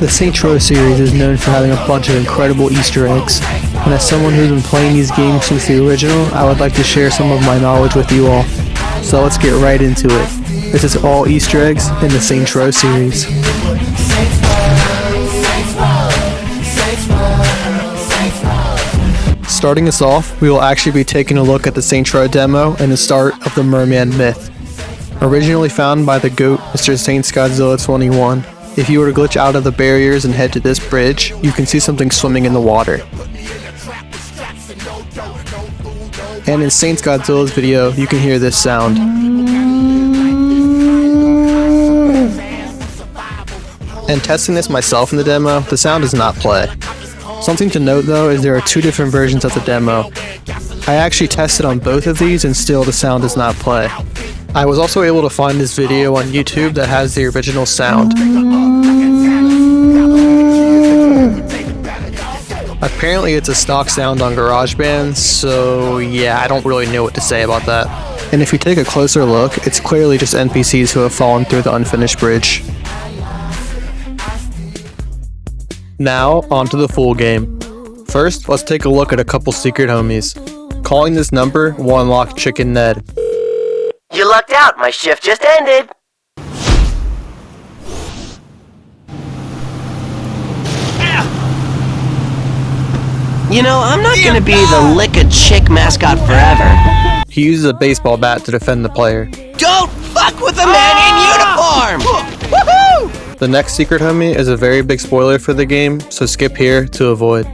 The Saints Row series is known for having a bunch of incredible Easter eggs, and as someone who's been playing these games since the original, I would like to share some of my knowledge with you all. So let's get right into it. This is all Easter eggs in the Saints Row series. Starting us off, we will actually be taking a look at the Saints Row demo and the start of the Merman myth. Originally found by the GOAT, Mr. Saints Godzilla 21, if you were to glitch out of the barriers and head to this bridge, you can see something swimming in the water. And in Saints Godzilla's video, you can hear this sound. And testing this myself in the demo, the sound does not play. Something to note though is there are two different versions of the demo. I actually tested on both of these and still the sound does not play. I was also able to find this video on YouTube that has the original sound. Apparently it's a stock sound on GarageBand, so yeah, I don't really know what to say about that. And if you take a closer look, it's clearly just NPCs who have fallen through the unfinished bridge. Now, onto the full game. First, let's take a look at a couple secret homies. Calling this number will unlock Chicken Ned. You lucked out, my shift just ended! You know, I'm not gonna be the lick-a-chick mascot forever. He uses a baseball bat to defend the player. Don't fuck with a man in uniform! Woohoo! The next secret homie is a very big spoiler for the game, so skip here to avoid.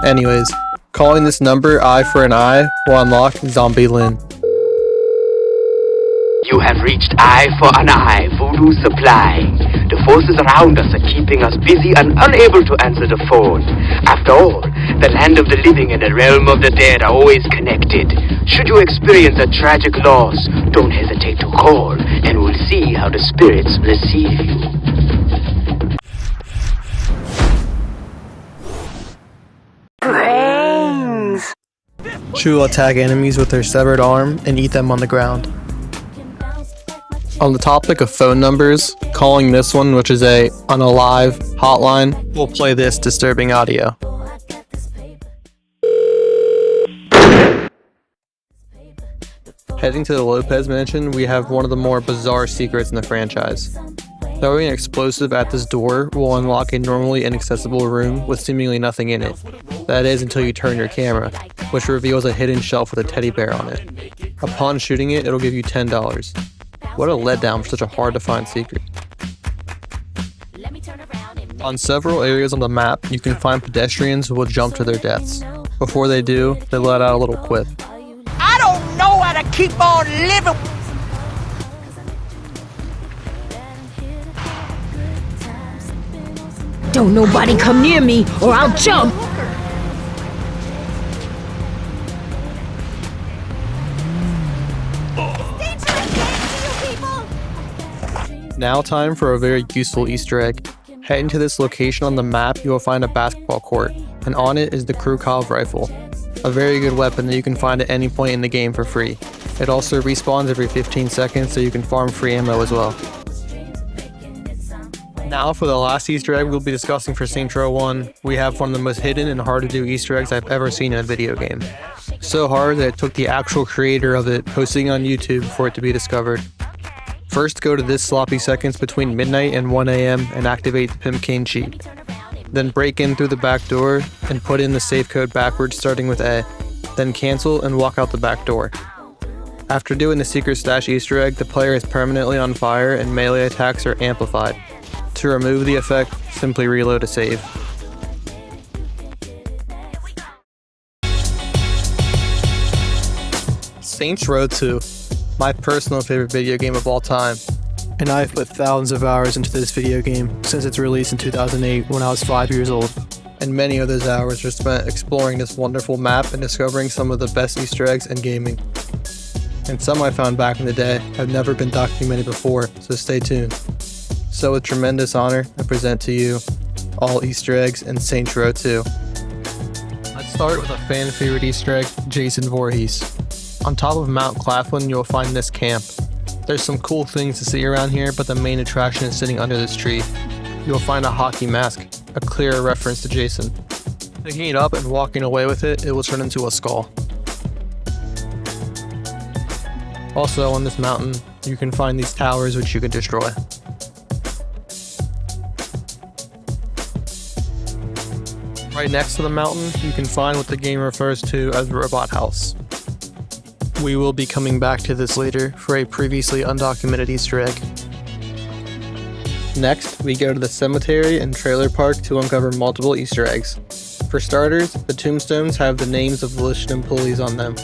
Anyways, calling this number Eye for an Eye will unlock Zombie Lynn. You have reached Eye for an Eye Voodoo Supply. The forces around us are keeping us busy and unable to answer the phone. After all, the land of the living and the realm of the dead are always connected. Should you experience a tragic loss, don't hesitate to call, and we'll see how the spirits receive you. Brains! She will attack enemies with her severed arm and eat them on the ground. On the topic of phone numbers, calling this one, which is a unalive hotline, will play this disturbing audio. Heading to the Lopez mansion, we have one of the more bizarre secrets in the franchise. Throwing an explosive at this door will unlock a normally inaccessible room with seemingly nothing in it. That is until you turn your camera, which reveals a hidden shelf with a teddy bear on it. Upon shooting it, it'll give you $10. What a letdown for such a hard to find secret. On several areas on the map, you can find pedestrians who will jump to their deaths. Before they do, they let out a little quip. I don't know how to keep on living! Don't nobody come near me or I'll jump! Now time for a very useful Easter egg. Heading to this location on the map, you will find a basketball court, and on it is the Krukov rifle. A very good weapon that you can find at any point in the game for free. It also respawns every 15 seconds, so you can farm free ammo as well. Now for the last Easter egg we'll be discussing for Saints Row 1, we have one of the most hidden and hard to do Easter eggs I've ever seen in a video game. So hard that it took the actual creator of it posting on YouTube for it to be discovered. First, go to this sloppy seconds between midnight and 1 AM and activate the Pimp Cane cheat. Then break in through the back door and put in the safe code backwards starting with A. Then cancel and walk out the back door. After doing the secret stash Easter egg, the player is permanently on fire and melee attacks are amplified. To remove the effect, simply reload a save. Saints Row 2. My personal favorite video game of all time, and I've put thousands of hours into this video game since its release in 2008 when I was 5 years old, and many of those hours were spent exploring this wonderful map and discovering some of the best Easter eggs in gaming. And some I found back in the day have never been documented before, so stay tuned. So with tremendous honor, I present to you all Easter eggs in Saints Row 2. Let's start with a fan favorite Easter egg, Jason Voorhees. On top of Mount Claflin, you'll find this camp. There's some cool things to see around here, but the main attraction is sitting under this tree. you'll find a hockey mask, a clear reference to Jason. Picking it up and walking away with it, it will turn into a skull. Also on this mountain, you can find these towers which you can destroy. Right next to the mountain, you can find what the game refers to as Robot House. We will be coming back to this later for a previously undocumented Easter egg. Next, we go to the cemetery and trailer park to uncover multiple Easter eggs. For starters, the tombstones have the names of volition employees on them.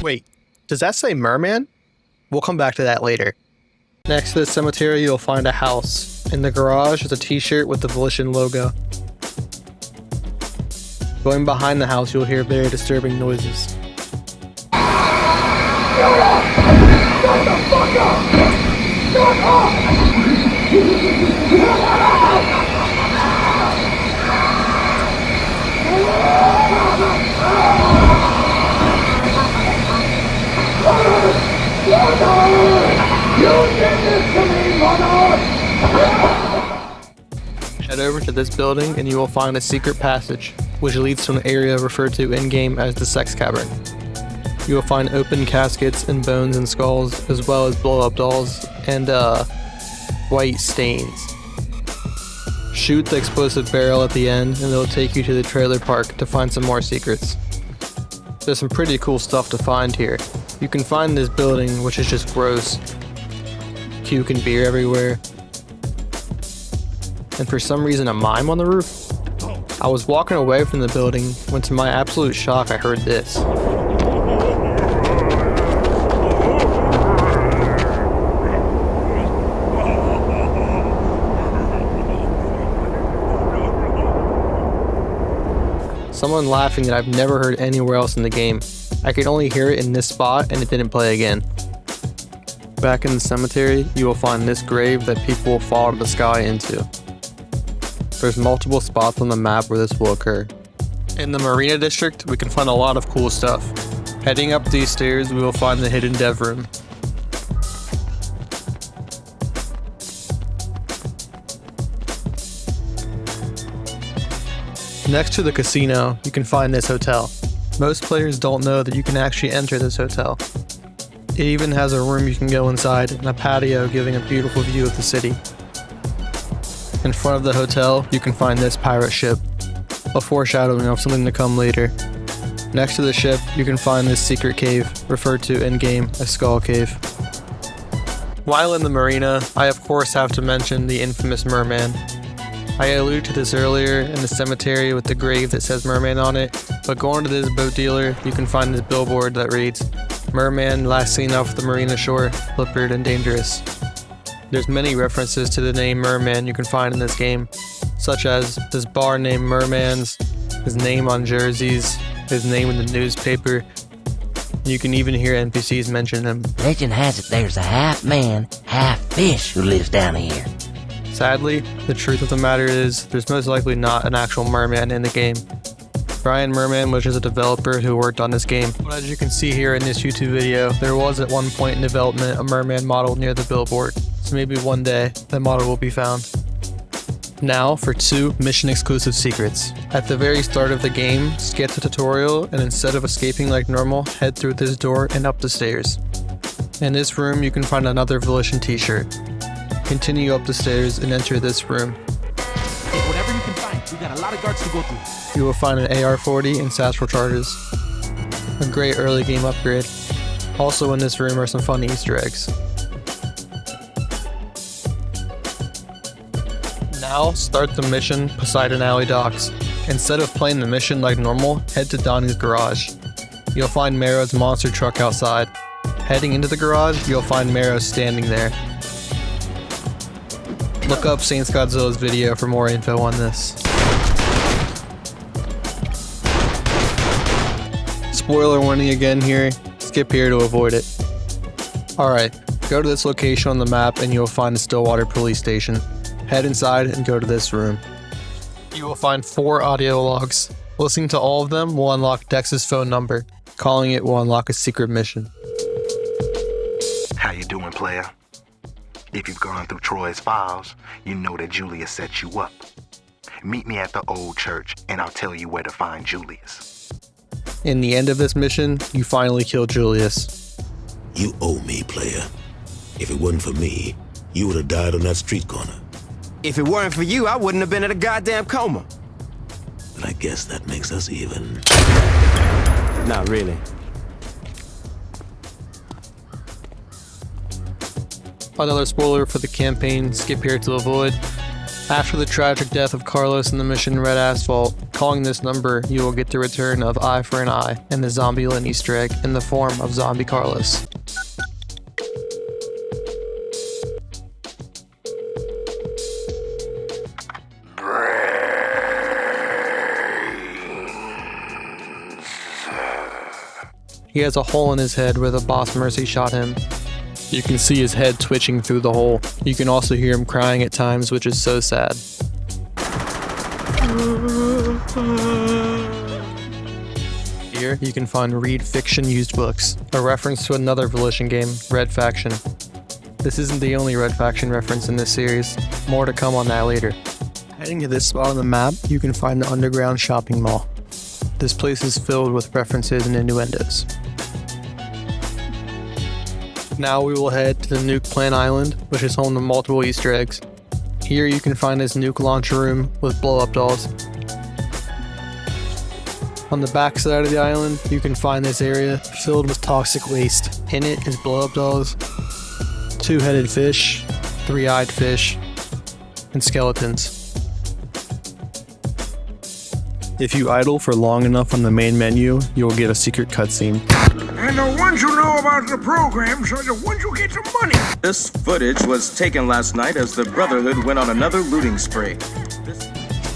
Wait, does that say merman? We'll come back to that later. Next to the cemetery, you'll find a house. In the garage is a t-shirt with the Volition logo. Going behind the house, you'll hear very disturbing noises. Shut the fuck up! Shut up! You did this to me, mother! Head over to this building and you will find a secret passage, which leads to an area referred to in-game as the Sex Cavern. You will find open caskets and bones and skulls, as well as blow-up dolls and white stains. Shoot the explosive barrel at the end and it'll take you to the trailer park to find some more secrets. There's some pretty cool stuff to find here. You can find this building, which is just gross. Puke and beer everywhere. And for some reason a mime on the roof. I was walking away from the building when to my absolute shock I heard this. Someone laughing that I've never heard anywhere else in the game. I could only hear it in this spot and it didn't play again. Back in the cemetery, you will find this grave that people will fall out of the sky into. There's multiple spots on the map where this will occur. In the Marina District, we can find a lot of cool stuff. Heading up these stairs, we will find the hidden dev room. Next to the casino, you can find this hotel. Most players don't know that you can actually enter this hotel. It even has a room you can go inside and a patio giving a beautiful view of the city. In front of the hotel, you can find this pirate ship, a foreshadowing of something to come later. Next to the ship, you can find this secret cave, referred to in-game as Skull Cave. While in the marina, I of course have to mention the infamous merman. I alluded to this earlier in the cemetery with the grave that says merman on it, but going to this boat dealer, you can find this billboard that reads, "Merman last seen off the marina shore, flippered and dangerous." There's many references to the name Merman you can find in this game, such as this bar named Merman's, his name on jerseys, his name in the newspaper. You can even hear NPCs mention him. Legend has it there's a half man, half fish who lives down here. Sadly, the truth of the matter is, there's most likely not an actual merman in the game. Brian Merman was just a developer who worked on this game. But as you can see here in this YouTube video, there was at one point in development a merman model near the billboard. So maybe one day, that model will be found. Now for 2 mission exclusive secrets. At the very start of the game, skip the tutorial and instead of escaping like normal, head through this door and up the stairs. In this room, you can find another Volition t-shirt. Continue up the stairs and enter this room. Take whatever you can find. We got a lot of guards to go through. You will find an AR-40 and satchel charges. A great early game upgrade. Also in this room are some fun Easter eggs. Now start the mission Poseidon Alley Docks. Instead of playing the mission like normal, head to Donnie's garage. You'll find Marrow's monster truck outside. Heading into the garage, you'll find Marrow standing there. Look up Saints Godzilla's video for more info on this. Spoiler warning again here, skip here to avoid it. Alright, go to this location on the map and you'll find the Stillwater police station. Head inside and go to this room. You will find 4 audio logs. Listening to all of them will unlock Dex's phone number. Calling it will unlock a secret mission. How you doing, player? If you've gone through Troy's files, you know that Julius set you up. Meet me at the old church, and I'll tell you where to find Julius. In the end of this mission, you finally kill Julius. You owe me, player. If it wasn't for me, you would have died on that street corner. If it weren't for you, I wouldn't have been in a goddamn coma. But I guess that makes us even. Not really. Another spoiler for the campaign, skip here to avoid. After the tragic death of Carlos in the mission Red Asphalt, calling this number, you will get the return of Eye for an Eye and the Zombieland Easter egg in the form of Zombie Carlos. He has a hole in his head where the boss Mercy shot him. You can see his head twitching through the hole. You can also hear him crying at times, which is so sad. Here, you can find Read Fiction Used Books, a reference to another Volition game, Red Faction. This isn't the only Red Faction reference in this series. More to come on that later. Heading to this spot on the map, you can find the underground shopping mall. This place is filled with references and innuendos. Now we will head to the Nuke Plant Island, which is home to multiple Easter eggs. Here you can find this nuke launcher room with blow-up dolls. On the back side of the island, you can find this area filled with toxic waste. In it is blow-up dolls, two-headed fish, three-eyed fish, and skeletons. If you idle for long enough on the main menu, you'll get a secret cutscene. And the ones who know about the programs are the ones who get the money. This footage was taken last night as the Brotherhood went on another looting spree.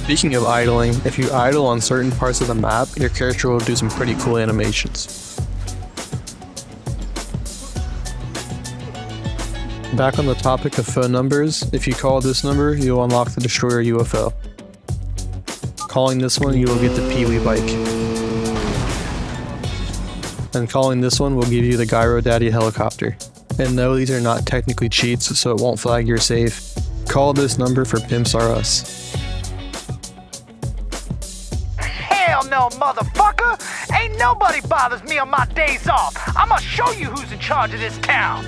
Speaking of idling, if you idle on certain parts of the map, your character will do some pretty cool animations. Back on the topic of phone numbers, if you call this number, you'll unlock the Destroyer UFO. Calling this one, you will get the Pee-wee bike. And calling this one will give you the Gyro Daddy helicopter. And no, these are not technically cheats, so it won't flag your save. Call this number for Pimps R Us. Hell no, motherfucker! Ain't nobody bothers me on my days off. I'ma show you who's in charge of this town.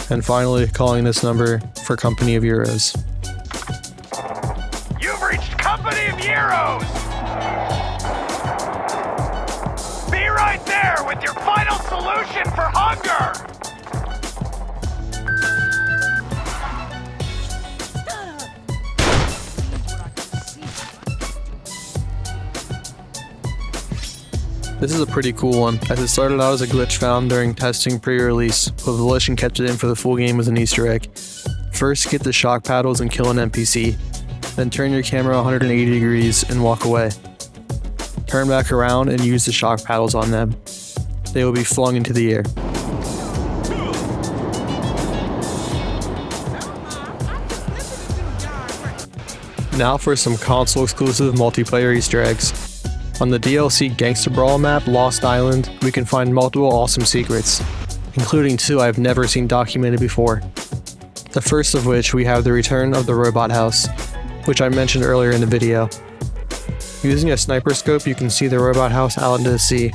And finally, calling this number for Company of Heroes. You've reached Company of Heroes! Be right there with your final solution for hunger! This is a pretty cool one, as it started out as a glitch found during testing pre-release, but Volition kept it in for the full game as an Easter egg. First, get the shock paddles and kill an NPC, then turn your camera 180 degrees and walk away. Turn back around and use the shock paddles on them. They will be flung into the air. Now for some console-exclusive multiplayer Easter eggs. On the DLC Gangsta Brawl map, Lost Island, we can find multiple awesome secrets, including two I've never seen documented before. The first of which we have the return of the robot house, which I mentioned earlier in the video. Using a sniper scope, you can see the robot house out into the sea.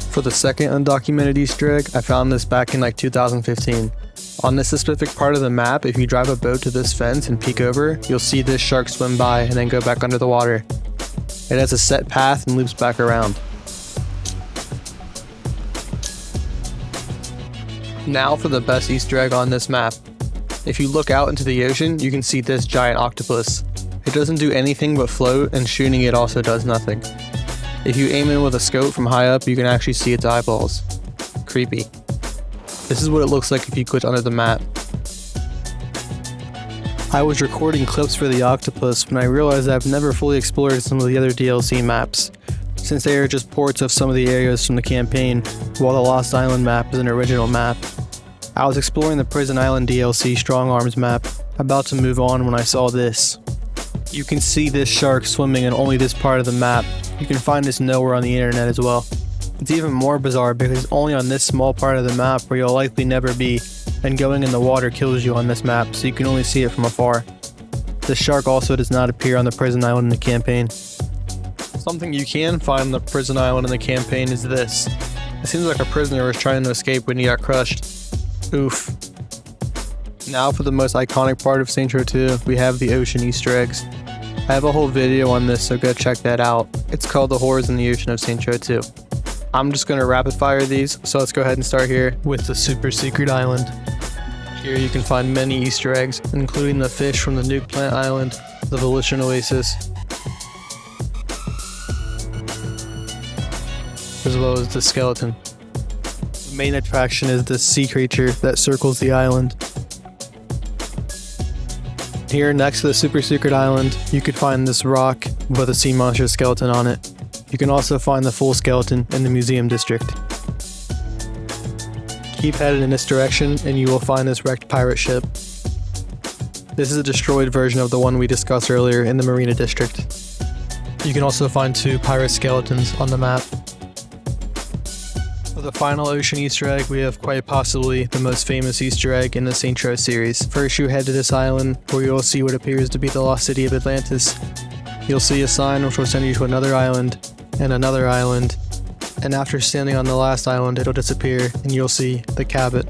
For the second undocumented Easter egg, I found this back in like 2015. On this specific part of the map, if you drive a boat to this fence and peek over, you'll see this shark swim by and then go back under the water. It has a set path and loops back around. Now for the best Easter egg on this map. If you look out into the ocean, you can see this giant octopus. It doesn't do anything but float, and shooting it also does nothing. If you aim in with a scope from high up, you can actually see its eyeballs. Creepy. This is what it looks like if you glitch under the map. I was recording clips for the octopus when I realized I've never fully explored some of the other DLC maps, since they are just ports of some of the areas from the campaign, while the Lost Island map is an original map. I was exploring the Prison Island DLC Strong Arms map, about to move on when I saw this. You can see this shark swimming in only this part of the map. You can find this nowhere on the internet as well. It's even more bizarre because it's only on this small part of the map where you'll likely never be, and going in the water kills you on this map, so you can only see it from afar. The shark also does not appear on the Prison Island in the campaign. Something you can find on the Prison Island in the campaign is this. It seems like a prisoner was trying to escape when he got crushed. Oof. Now for the most iconic part of Saints Row 2, we have the ocean Easter eggs. I have a whole video on this, so go check that out. It's called The Horrors in the Ocean of Saints Row 2. I'm just going to rapid fire these, so let's go ahead and start here with the super secret island. Here you can find many Easter eggs, including the fish from the Nuke Plant Island, the Volition Oasis, as well as the skeleton. The main attraction is the sea creature that circles the island. Here next to the super secret island, you could find this rock with a sea monster skeleton on it. You can also find the full skeleton in the museum district. Keep headed in this direction and you will find this wrecked pirate ship. This is a destroyed version of the one we discussed earlier in the marina district. You can also find 2 pirate skeletons on the map. For the final ocean Easter egg, we have quite possibly the most famous Easter egg in the Saints Row series. First you head to this island where you will see what appears to be the lost city of Atlantis. You'll see a sign which will send you to another island, and after standing on the last island it'll disappear and you'll see the Cabot.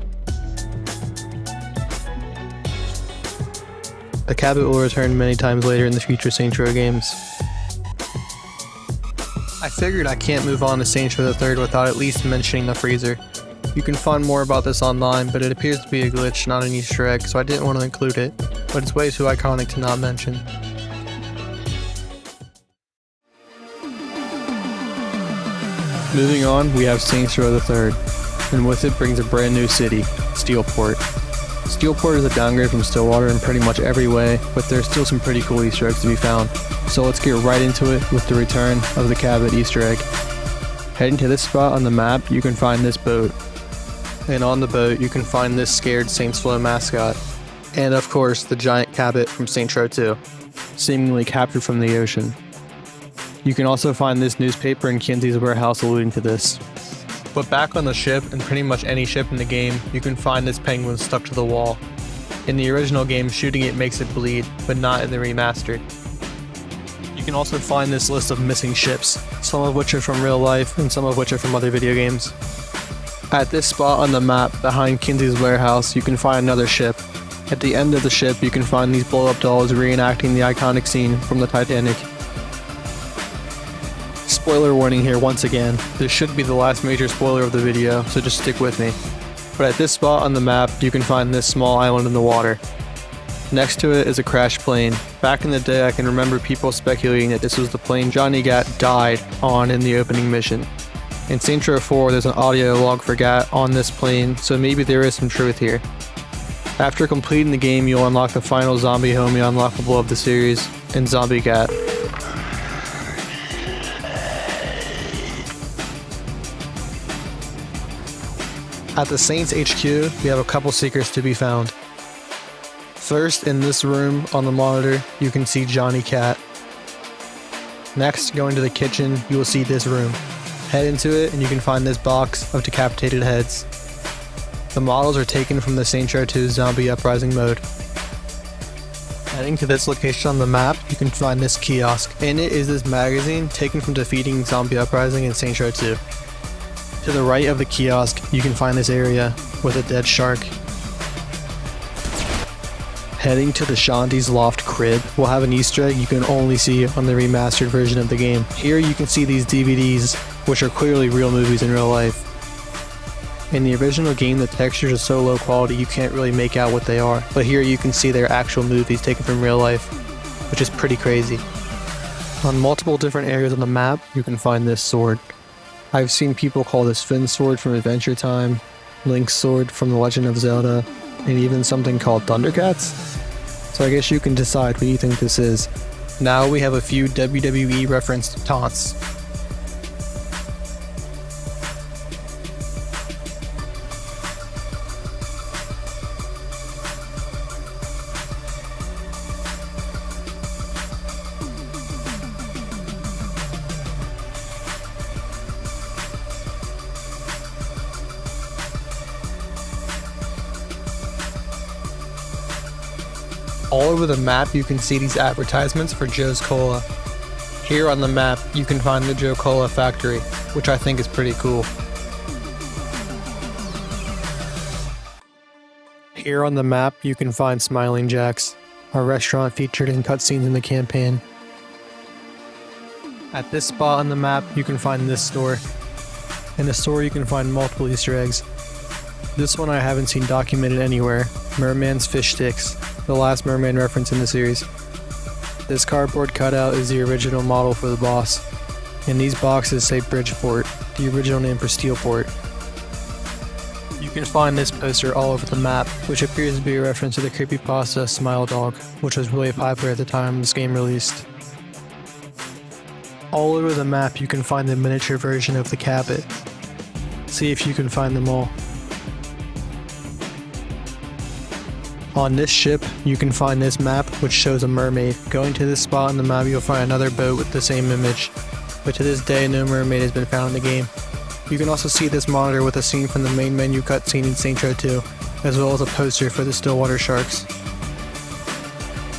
The Cabot will return many times later in the future Saints Row games. I figured I can't move on to Saints Row the 3rd without at least mentioning the freezer. You can find more about this online, but it appears to be a glitch, not an Easter egg, so I didn't want to include it, but it's way too iconic to not mention. Moving on, we have Saints Row the 3rd, and with it brings a brand new city, Steelport. Steelport is a downgrade from Stillwater in pretty much every way, but there's still some pretty cool Easter eggs to be found. So let's get right into it with the return of the Cabot Easter egg. Heading to this spot on the map, you can find this boat. And on the boat, you can find this scared Saints Flow mascot. And of course, the giant Cabot from Saints Row 2, seemingly captured from the ocean. You can also find this newspaper in Kinsey's warehouse alluding to this. But back on the ship, and pretty much any ship in the game, you can find this penguin stuck to the wall. In the original game, shooting it makes it bleed, but not in the remastered. You can also find this list of missing ships, some of which are from real life and some of which are from other video games. At this spot on the map, behind Kinsey's warehouse, you can find another ship. At the end of the ship, you can find these blow-up dolls reenacting the iconic scene from the Titanic. Spoiler warning here once again, this should be the last major spoiler of the video, so just stick with me. But at this spot on the map, you can find this small island in the water. Next to it is a crashed plane. Back in the day, I can remember people speculating that this was the plane Johnny Gat died on in the opening mission. In Saints Row 4, there's an audio log for Gat on this plane, so maybe there is some truth here. After completing the game, you'll unlock the final zombie homie unlockable of the series, in Zombie Gat. At the Saints HQ, we have a couple secrets to be found. First, in this room on the monitor, you can see Johnny Cat. Next, going to the kitchen, you will see this room. Head into it and you can find this box of decapitated heads. The models are taken from the Saints Row 2 Zombie Uprising mode. Heading to this location on the map, you can find this kiosk. In it is this magazine taken from defeating Zombie Uprising in Saints Row 2. To the right of the kiosk, you can find this area with a dead shark. Heading to the Shandy's Loft crib will have an Easter egg you can only see on the remastered version of the game. Here you can see these DVDs, which are clearly real movies in real life. In the original game, the textures are so low quality you can't really make out what they are, but here you can see they're actual movies taken from real life, which is pretty crazy. On multiple different areas on the map, you can find this sword. I've seen people call this Finn's sword from Adventure Time, Link's sword from The Legend of Zelda, and even something called Thundercats. So I guess you can decide what you think this is. Now we have a few WWE referenced taunts. All over the map you can see these advertisements for Joe's Cola. Here on the map you can find the Joe Cola factory, which I think is pretty cool. Here on the map you can find Smiling Jack's, a restaurant featured in cutscenes in the campaign. At this spot on the map you can find this store. In the store you can find multiple Easter eggs. This one I haven't seen documented anywhere, Merman's Fish Sticks, the last Merman reference in the series. This cardboard cutout is the original model for the boss, and these boxes say Bridgeport, the original name for Steelport. You can find this poster all over the map, which appears to be a reference to the creepypasta Smile Dog, which was really popular at the time this game released. All over the map you can find the miniature version of the Cabot. See if you can find them all. On this ship, you can find this map which shows a mermaid. Going to this spot on the map you'll find another boat with the same image, but to this day no mermaid has been found in the game. You can also see this monitor with a scene from the main menu cutscene in Saints Row 2, as well as a poster for the Stillwater Sharks.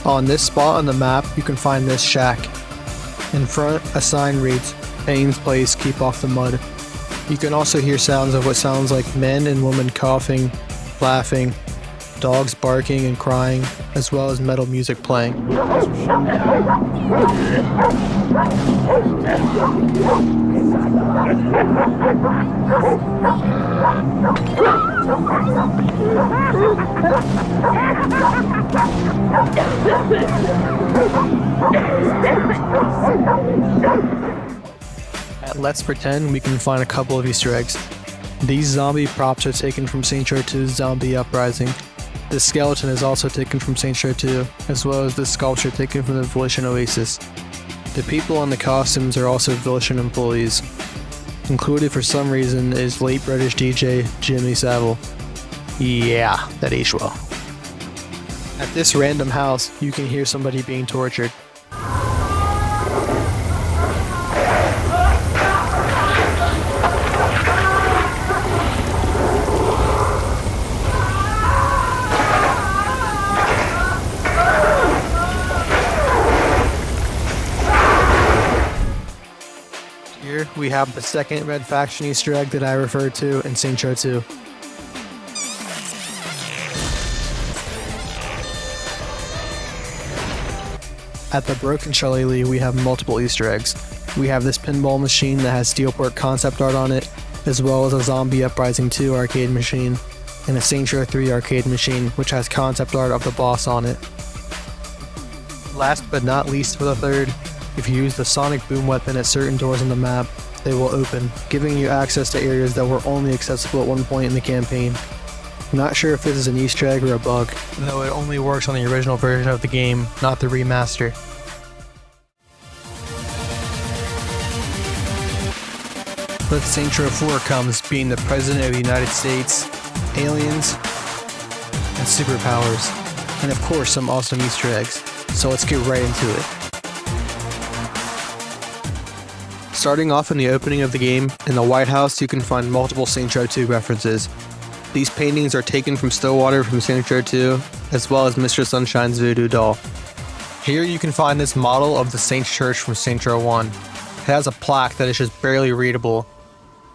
On this spot on the map you can find this shack. In front, a sign reads, Payne's Place, keep off the mud. You can also hear sounds of what sounds like men and women coughing, laughing, dogs barking and crying, as well as metal music playing. At Let's Pretend, we can find a couple of Easter eggs. These zombie props are taken from Saints Row 2's Zombie Uprising. This skeleton is also taken from Saints Row 2, as well as this sculpture taken from the Volition Oasis. The people on the costumes are also Volition employees. Included for some reason is late British DJ Jimmy Savile. Yeah, that aged well. At this random house, you can hear somebody being tortured. Here we have the second Red Faction Easter egg that I referred to in Saints Row 2. At the Broken Shillelagh we have multiple Easter eggs. We have this pinball machine that has Steelport concept art on it, as well as a Zombie Uprising 2 arcade machine, and a Saints Row 3 arcade machine which has concept art of the boss on it. Last but not least for the third, if you use the sonic boom weapon at certain doors on the map, they will open, giving you access to areas that were only accessible at one point in the campaign. I'm not sure if this is an Easter egg or a bug, though it only works on the original version of the game, not the remaster. With Saints Row 4 comes being the President of the United States, aliens, and superpowers, and of course some awesome Easter eggs, so let's get right into it. Starting off in the opening of the game, in the White House you can find multiple Saints Row 2 references. These paintings are taken from Stillwater from Saints Row 2, as well as Mr. Sunshine's voodoo doll. Here you can find this model of the Saints Church from Saints Row 1. It has a plaque that is just barely readable.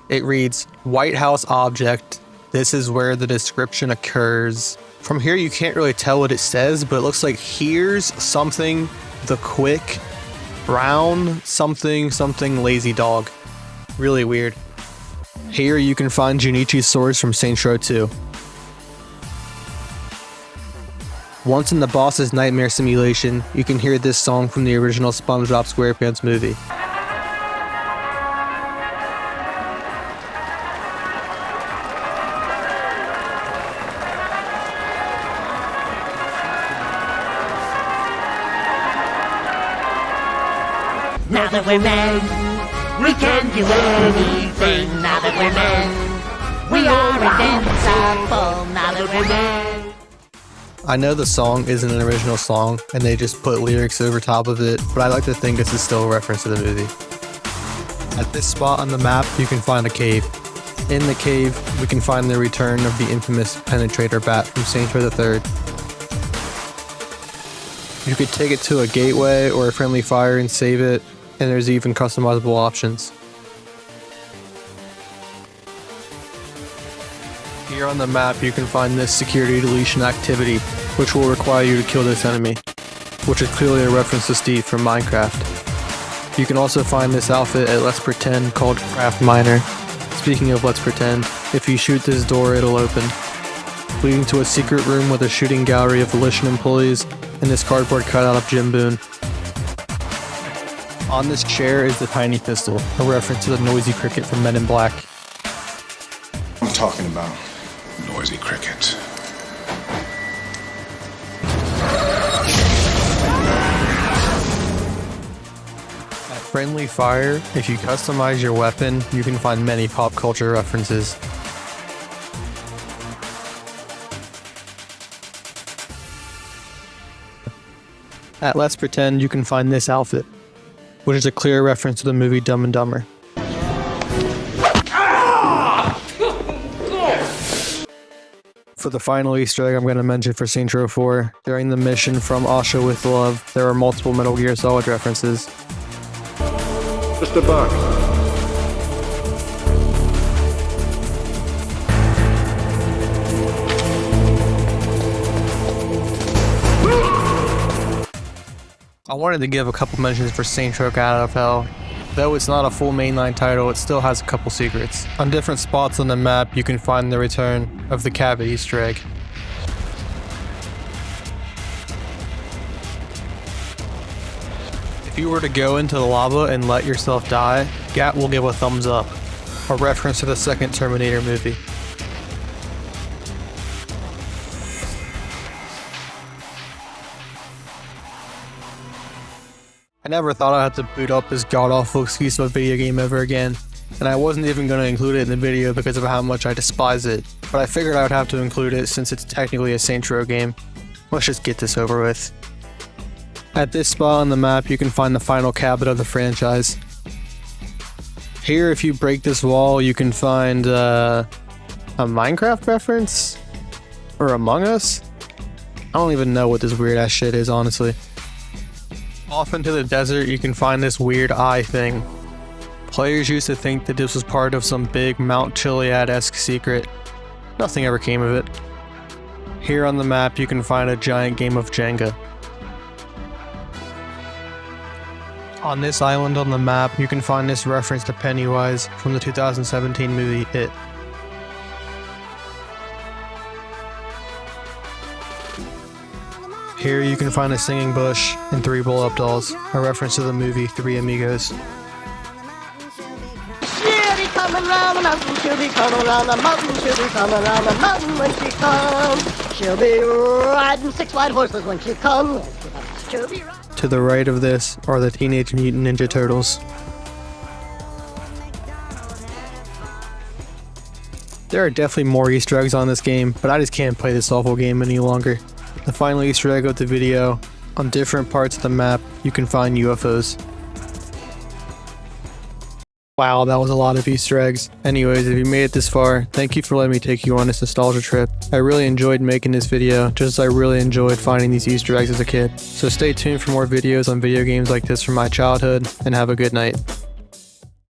It reads, White House object, this is where the description occurs. From here you can't really tell what it says, but it looks like here's something, the quick, brown, something, lazy dog. Really weird. Here you can find Junichi's swords from Saints Row 2. Once in the boss's nightmare simulation, you can hear this song from the original SpongeBob SquarePants movie. Now that we're men, we can do anything. Now that we're men, we are invincible. Now that we're men. I know the song isn't an original song, and they just put lyrics over top of it, but I like to think this is still a reference to the movie. At this spot on the map, you can find a cave. In the cave, we can find the return of the infamous Penetrator Bat from Saints Row 3. You could take it to a gateway or a friendly fire and save it, and there's even customizable options. Here on the map you can find this security deletion activity, which will require you to kill this enemy, which is clearly a reference to Steve from Minecraft. You can also find this outfit at Let's Pretend called Craft Miner. Speaking of Let's Pretend, if you shoot this door it'll open, leading to a secret room with a shooting gallery of Volition employees and this cardboard cutout of Jim Boone. On this chair is the tiny pistol, a reference to the noisy cricket from Men in Black. I'm talking about noisy cricket. At Friendly Fire, if you customize your weapon, you can find many pop culture references. At Let's Pretend, you can find this outfit, which is a clear reference to the movie Dumb and Dumber. For the final Easter egg I'm going to mention for Saints Row 4, during the mission From Asha with Love, there are multiple Metal Gear Solid references. Just a buck. I wanted to give a couple mentions for Saints Row Gat Out of Hell. Though it's not a full mainline title, it still has a couple secrets. On different spots on the map, you can find the return of the Cabot Easter egg. If you were to go into the lava and let yourself die, Gat will give a thumbs up, a reference to the second Terminator movie. I never thought I'd have to boot up this god-awful excuse of a video game ever again, and I wasn't even going to include it in the video because of how much I despise it, but I figured I would have to include it since it's technically a Saints Row game. Let's just get this over with. At this spot on the map, you can find the final Cabot of the franchise. Here, if you break this wall, you can find a Minecraft reference? Or Among Us? I don't even know what this weird-ass shit is, honestly. Off into the desert, you can find this weird eye thing. Players used to think that this was part of some big Mount Chiliad-esque secret. Nothing ever came of it. Here on the map, you can find a giant game of Jenga. On this island on the map, you can find this reference to Pennywise from the 2017 movie It. Here you can find a singing bush and 3 blow-up dolls, a reference to the movie Three Amigos. She'll be coming round the mountain, she'll be coming round the mountain, she'll be coming round the mountain when she comes. She'll be riding 6 white horses when she comes. She'll be To the right of this are the Teenage Mutant Ninja Turtles. There are definitely more Easter eggs on this game, but I just can't play this awful game any longer. The final Easter egg of the video, on different parts of the map, you can find UFOs. Wow, that was a lot of Easter eggs. Anyways, if you made it this far, thank you for letting me take you on this nostalgia trip. I really enjoyed making this video, just as I really enjoyed finding these Easter eggs as a kid. So stay tuned for more videos on video games like this from my childhood, and have a good night.